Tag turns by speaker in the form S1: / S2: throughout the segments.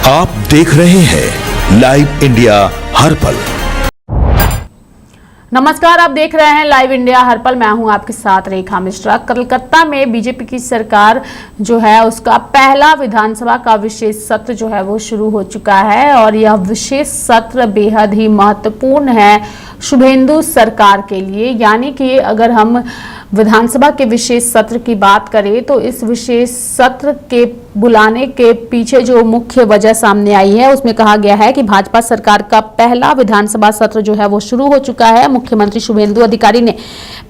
S1: आप देख रहे हैं लाइव इंडिया हर पल।
S2: नमस्कार, आप देख रहे हैं लाइव इंडिया हर पल। मैं हूं आपके साथ रेखा मिश्रा। कलकत्ता में बीजेपी की सरकार जो है उसका पहला विधानसभा का विशेष सत्र जो है वो शुरू हो चुका है और यह विशेष सत्र बेहद ही महत्वपूर्ण है शुभेंदु सरकार के लिए। यानी कि अगर हम विधानसभा के विशेष सत्र की बात करें तो इस विशेष सत्र के बुलाने के पीछे जो मुख्य वजह सामने आई है उसमें कहा गया है कि भाजपा सरकार का पहला विधानसभा सत्र जो है वो शुरू हो चुका है। मुख्यमंत्री शुभेंदु अधिकारी ने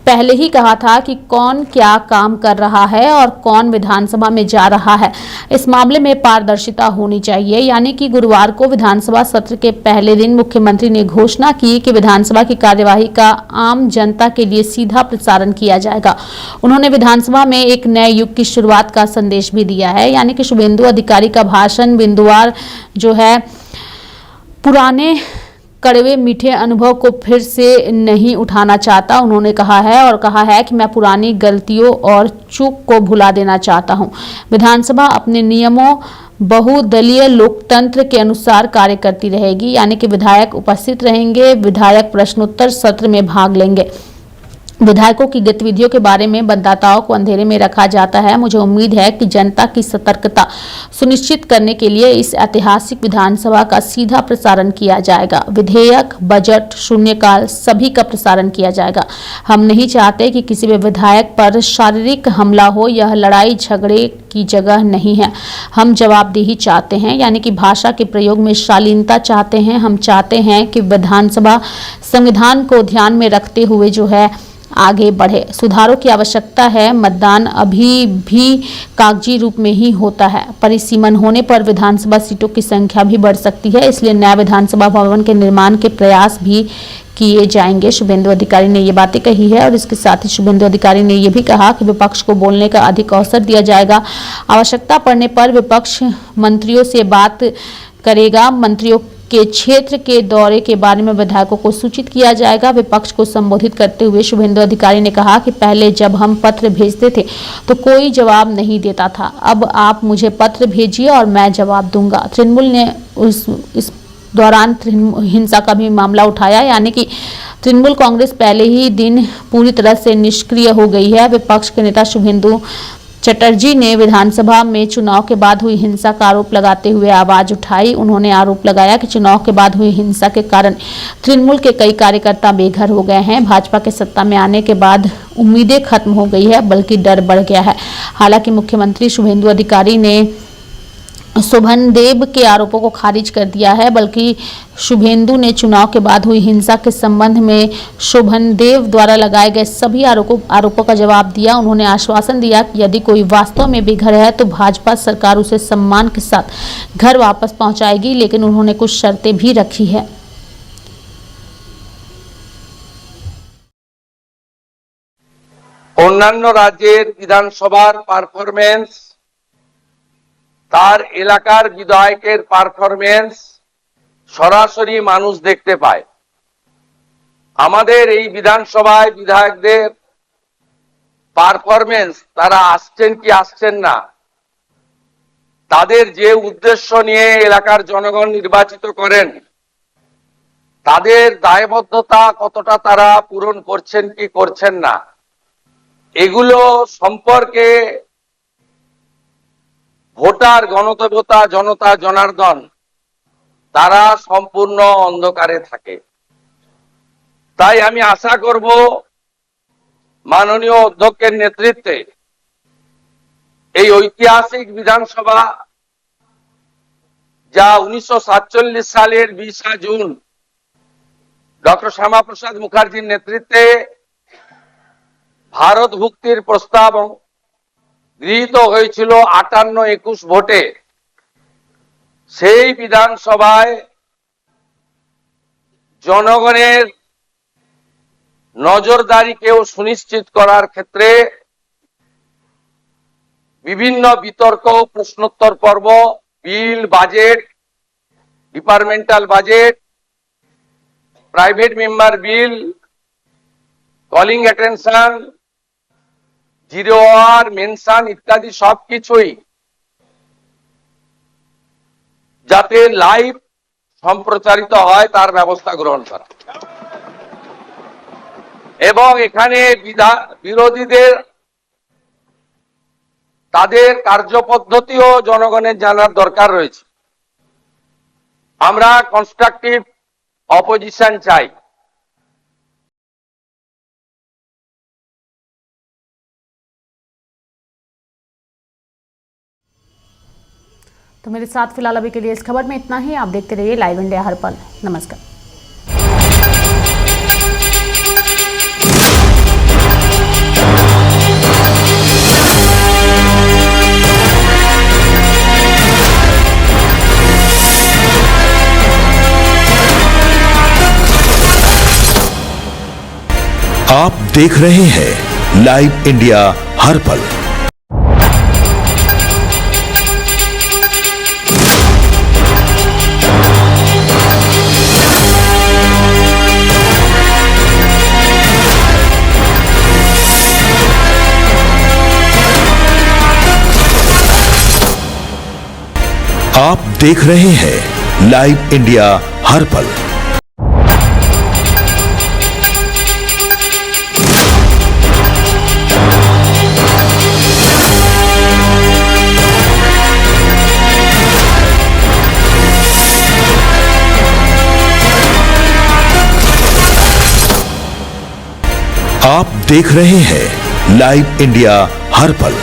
S2: पहले ही कहा था कि कौन क्या काम कर रहा है और कौन विधानसभा में जा रहा है, इस मामले में पारदर्शिता होनी चाहिए। यानी कि गुरुवार को विधानसभा सत्र के पहले दिन मुख्यमंत्री ने घोषणा की कि विधानसभा की कार्यवाही का आम जनता के लिए सीधा प्रसारण किया जाएगा। उन्होंने विधानसभा में एक नए युग की शुरुआत का संदेश भी दिया है। यानी कि शुभेंदु अधिकारी का भाषण बिंदुवार जो है पुराने कड़वे मीठे अनुभव को फिर से नहीं उठाना चाहता, उन्होंने कहा है कि मैं पुरानी गलतियों और चूक को भुला देना चाहता हूं। विधानसभा अपने नियमों बहुदलीय लोकतंत्र के अनुसार कार्य करती रहेगी। यानी कि विधायक उपस्थित रहेंगे, विधायक प्रश्नोत्तर सत्र में भाग लेंगे। विधायकों की गतिविधियों के बारे में मतदाताओं को अंधेरे में रखा जाता है। मुझे उम्मीद है कि जनता की सतर्कता सुनिश्चित करने के लिए इस ऐतिहासिक विधानसभा का सीधा प्रसारण किया जाएगा। विधेयक, बजट, शून्यकाल सभी का प्रसारण किया जाएगा। हम नहीं चाहते कि किसी भी विधायक पर शारीरिक हमला हो। यह लड़ाई झगड़े की जगह नहीं है। हम जवाबदेही चाहते हैं, यानी कि भाषा के प्रयोग में शालीनता चाहते हैं। हम चाहते हैं कि विधानसभा संविधान को ध्यान में रखते हुए जो है आगे बढ़े। सुधारों की आवश्यकता है। मतदान अभी भी कागजी रूप में ही होता है। परिसीमन होने पर विधानसभा सीटों की संख्या भी बढ़ सकती है, इसलिए नया विधानसभा भवन के निर्माण के प्रयास भी किए जाएंगे। शुभेंदु अधिकारी ने ये बातें कही है और इसके साथ ही शुभेंदु अधिकारी ने यह भी कहा कि विपक्ष को बोलने का अधिक अवसर दिया जाएगा। आवश्यकता पड़ने पर विपक्ष मंत्रियों से बात करेगा। मंत्रियों के क्षेत्र के दौरे के बारे में विधायकों को सूचित किया जाएगा। विपक्ष को संबोधित करते हुए शुभेंदु अधिकारी ने कहा कि पहले जब हम पत्र भेजते थे तो कोई जवाब नहीं देता था। अब आप मुझे पत्र भेजिए और मैं जवाब दूंगा। तृणमूल ने इस दौरान हिंसा का भी मामला उठाया। यानी कि तृणमूल कांग्रेस पहले ही दिन पूरी तरह से निष्क्रिय हो गई है। विपक्ष के नेता शुभेंदु चटर्जी ने विधानसभा में चुनाव के बाद हुई हिंसा का आरोप लगाते हुए आवाज उठाई। उन्होंने आरोप लगाया कि चुनाव के बाद हुई हिंसा के कारण तृणमूल के कई कार्यकर्ता बेघर हो गए हैं। भाजपा के सत्ता में आने के बाद उम्मीदें खत्म हो गई है, बल्कि डर बढ़ गया है। हालांकि मुख्यमंत्री शुभेंदु अधिकारी ने शोभनदेव के आरोपों को खारिज कर दिया है, बल्कि शुभेंदु ने चुनाव के बाद हुई हिंसा के संबंध में शोभनदेव द्वारा लगाए गए सभी आरोपों का जवाब दिया। उन्होंने आश्वासन दिया कि यदि कोई वास्तव में बेघर है तो भाजपा सरकार उसे सम्मान के साथ घर वापस पहुंचाएगी, लेकिन उन्होंने कुछ शर्तें भी रखी है।
S3: अन्यान्य राज्येर विधानसभार पारफरमेंस तार एलाकार विधायकेर पारफरमेंस सरासरि मानुष देखते पाय। आमादेर एई विधानसभाय विधायकदेर पारफरमेंस तारा आसছেন কি আসছেন না, तादेर जे उद्देश्य निये एलाकार जनगण निर्वाचित करेन तादेर दायबद्धता कतटा तारा पूरण करছেন কি করছেন না, एगुलो सम्पर्के ভোটার গণদেবতা জনতা জনার্দন তারা সম্পূর্ণ অন্ধকারে থাকে। তাই আমি আশা করব মাননীয় অধ্যক্ষের নেতৃত্বে এই ঐতিহাসিক বিধানসভা যা 1947 সালের 20 জুন ডক্টর শ্যামাপ্রসাদ মুখার্জির নেতৃত্বে ভারত ভুক্তির প্রস্তাব গৃহীত হয়েছিল 58-21 ভোটে, সেই বিধানসভায় জনগণের নজরদারিকেও সুনিশ্চিত করার ক্ষেত্রে বিভিন্ন বিতর্ক, প্রশ্নোত্তর পর্ব, bill, budget, departmental budget, private member bill, calling attention, zero hour, mention ইত্যাদি সবকিছুই যাতে লাইভ সম্প্রচারিত হয় তার ব্যবস্থা গ্রহণ করা এবং এখানে বিরোধীদের তাদের কার্যপদ্ধতিও জনগণের জানার দরকার রয়েছে। আমরা কনস্ট্রাকটিভ অপোজিশন চাই।
S2: तो मेरे साथ फिलहाल अभी के लिए इस खबर में इतना ही। आप देखते रहिए लाइव इंडिया हर पल। नमस्कार।
S1: आप देख रहे हैं लाइव इंडिया हर पल। आप देख रहे हैं लाइव इंडिया हर पल। आप देख रहे हैं लाइव इंडिया हर पल।